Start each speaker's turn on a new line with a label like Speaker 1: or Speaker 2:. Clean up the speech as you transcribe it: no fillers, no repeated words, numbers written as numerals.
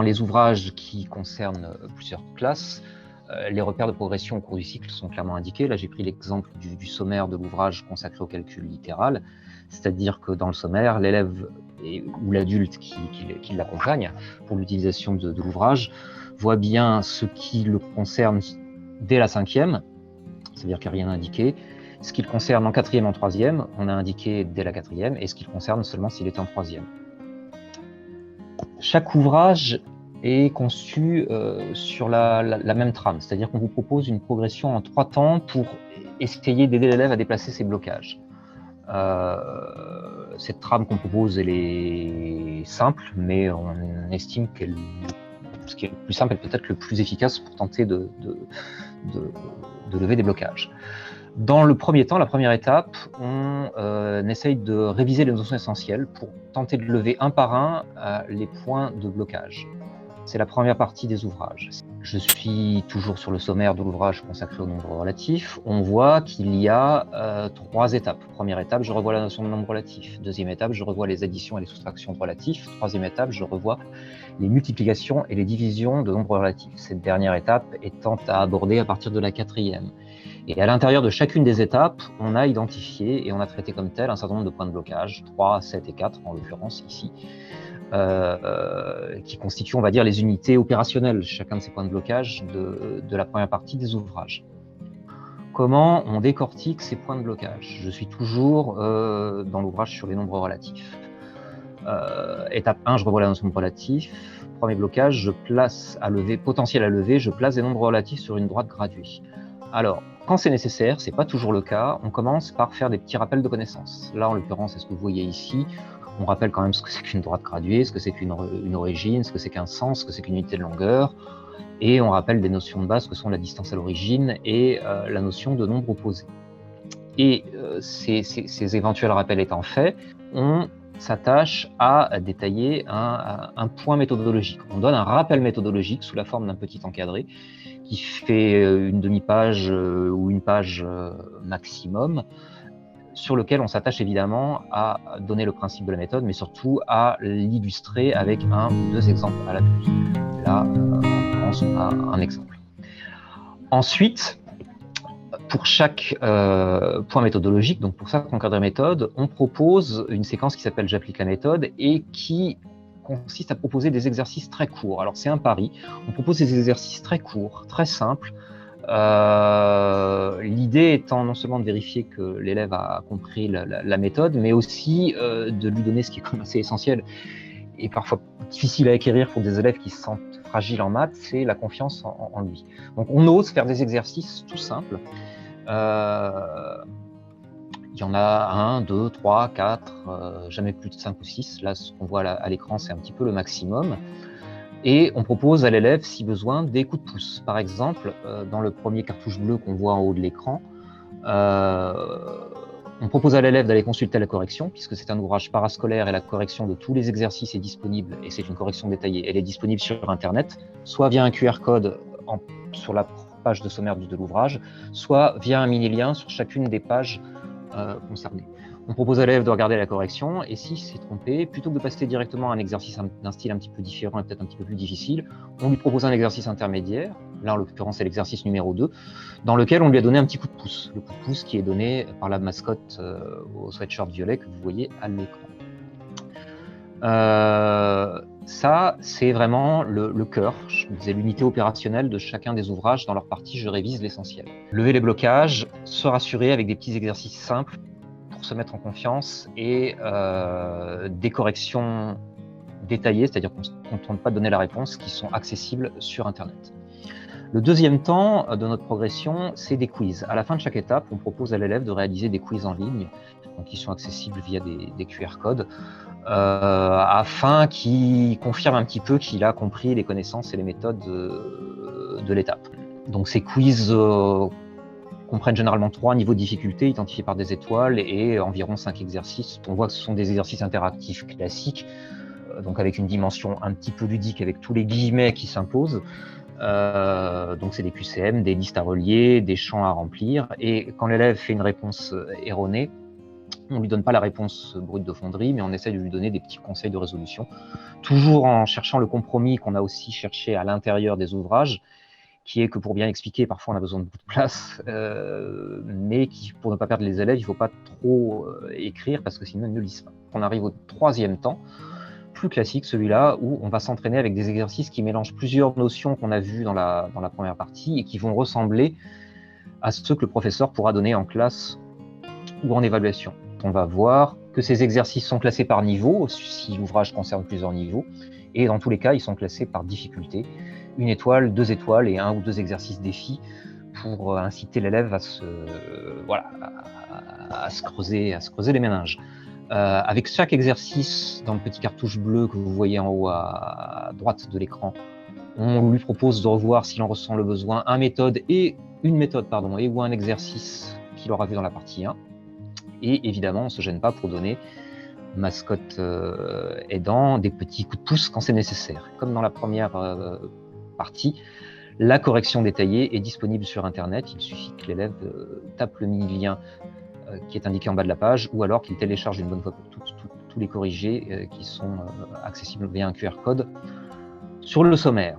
Speaker 1: les ouvrages qui concernent plusieurs classes, les repères de progression au cours du cycle sont clairement indiqués. Là, j'ai pris l'exemple du sommaire de l'ouvrage consacré au calcul littéral, c'est-à-dire que dans le sommaire, l'élève ou l'adulte qui l'accompagne pour l'utilisation de l'ouvrage voit bien ce qui le concerne dès la 5e, c'est-à-dire qu'il n'y a rien indiqué. Ce qui le concerne en 4e et en 3e, on a indiqué dès la 4e, et ce qui le concerne seulement s'il est en 3e. Chaque ouvrage est conçu sur la même trame, c'est-à-dire qu'on vous propose une progression en 3 temps pour essayer d'aider l'élève à déplacer ses blocages. Cette trame qu'on propose, elle est simple, mais on estime que ce qui est le plus simple est peut-être le plus efficace pour tenter de lever des blocages. Dans le premier temps, la première étape, on essaye de réviser les notions essentielles pour tenter de lever un par un les points de blocage. C'est la première partie des ouvrages. Je suis toujours sur le sommaire de l'ouvrage consacré au nombre relatif. On voit qu'il y a 3 étapes. Première étape, je revois la notion de nombre relatif. Deuxième étape, je revois les additions et les soustractions de relatifs. Troisième étape, je revois les multiplications et les divisions de nombres relatifs. Cette dernière étape étant à aborder à partir de la 4e. Et à l'intérieur de chacune des étapes, on a identifié et on a traité comme tel un certain nombre de points de blocage, 3, 7 et 4 en l'occurrence ici, qui constituent, on va dire, les unités opérationnelles, chacun de ces points de blocage de la première partie des ouvrages. Comment on décortique ces points de blocage? Je suis toujours dans l'ouvrage sur les nombres relatifs. Étape 1, je revois la notion de relatif. Premier blocage, je place à lever, potentiel à lever, je place des nombres relatifs sur une droite graduée. Alors, quand c'est nécessaire, c'est pas toujours le cas, on commence par faire des petits rappels de connaissances. Là, en l'occurrence, c'est ce que vous voyez ici. On rappelle quand même ce que c'est qu'une droite graduée, ce que c'est qu'une origine, ce que c'est qu'un sens, ce que c'est qu'une unité de longueur. Et on rappelle des notions de base que sont la distance à l'origine et la notion de nombre opposé. Et ces éventuels rappels étant faits, on s'attache à détailler un point méthodologique. On donne un rappel méthodologique sous la forme d'un petit encadré qui fait une demi-page ou une page maximum, sur lequel on s'attache évidemment à donner le principe de la méthode, mais surtout à l'illustrer avec 1 ou 2 exemples à la plus. Là, en l'occurrence, on a un exemple. Ensuite, pour chaque point méthodologique, donc pour chaque encadré méthode, on propose une séquence qui s'appelle « J'applique la méthode » et qui consiste à proposer des exercices très courts. Alors c'est un pari, on propose des exercices très courts, très simples. L'idée étant non seulement de vérifier que l'élève a compris la méthode, mais aussi de lui donner ce qui est quand même assez essentiel et parfois difficile à acquérir pour des élèves qui se sentent fragiles en maths, c'est la confiance en lui. Donc on ose faire des exercices tout simples. Il y en a 1, 2, 3, 4, jamais plus de 5 ou 6. Là, ce qu'on voit à l'écran, c'est un petit peu le maximum. Et on propose à l'élève, si besoin, des coups de pouce. Par exemple, dans le premier cartouche bleu qu'on voit en haut de l'écran, on propose à l'élève d'aller consulter la correction, puisque c'est un ouvrage parascolaire et la correction de tous les exercices est disponible, et c'est une correction détaillée. Elle est disponible sur Internet, soit via un QR code sur la page de sommaire de l'ouvrage, soit via un mini-lien sur chacune des pages concernées. On propose à l'élève de regarder la correction, et s'il s'est trompé, plutôt que de passer directement à un exercice d'un style un petit peu différent et peut-être un petit peu plus difficile, on lui propose un exercice intermédiaire, là en l'occurrence c'est l'exercice numéro 2, dans lequel on lui a donné un petit coup de pouce. Le coup de pouce qui est donné par la mascotte au sweatshirt violet que vous voyez à l'écran. Ça, c'est vraiment le cœur, je disais l'unité opérationnelle de chacun des ouvrages. Dans leur partie, je révise l'essentiel. Lever les blocages, se rassurer avec des petits exercices simples pour se mettre en confiance et des corrections détaillées, c'est-à-dire qu'on ne tente pas de donner la réponse, qui sont accessibles sur Internet. Le deuxième temps de notre progression, c'est des quiz. À la fin de chaque étape, on propose à l'élève de réaliser des quiz en ligne, donc qui sont accessibles via des QR codes, afin qu'il confirme un petit peu qu'il a compris les connaissances et les méthodes de l'étape. Donc ces quiz comprennent généralement 3 niveaux de difficulté identifiés par des étoiles et environ 5 exercices. On voit que ce sont des exercices interactifs classiques, donc avec une dimension un petit peu ludique, avec tous les guillemets qui s'imposent. Donc c'est des QCM, des listes à relier, des champs à remplir, et quand l'élève fait une réponse erronée, On ne lui donne pas la réponse brute de fonderie, mais on essaie de lui donner des petits conseils de résolution, toujours en cherchant le compromis qu'on a aussi cherché à l'intérieur des ouvrages, qui est que pour bien expliquer, parfois on a besoin de beaucoup de place, mais pour ne pas perdre les élèves, il ne faut pas trop écrire parce que sinon ils ne lisent pas. On arrive au troisième temps, plus classique, celui-là où on va s'entraîner avec des exercices qui mélangent plusieurs notions qu'on a vues dans la première partie et qui vont ressembler à ceux que le professeur pourra donner en classe ou en évaluation. On va voir que ces exercices sont classés par niveau, si l'ouvrage concerne plusieurs niveaux, et dans tous les cas, ils sont classés par difficulté. 1 étoile, 2 étoiles et 1 ou 2 exercices défis pour inciter l'élève à se creuser les méninges. Avec chaque exercice, dans le petit cartouche bleu que vous voyez en haut à droite de l'écran, on lui propose de revoir, s'il en ressent le besoin, une méthode ou un exercice qu'il aura vu dans la partie 1. Et évidemment, on ne se gêne pas pour donner, mascotte aidant, des petits coups de pouce quand c'est nécessaire. Comme dans la première partie, la correction détaillée est disponible sur Internet. Il suffit que l'élève tape le mini-lien qui est indiqué en bas de la page, ou alors qu'il télécharge une bonne fois pour toutes tous les corrigés qui sont accessibles via un QR code sur le sommaire.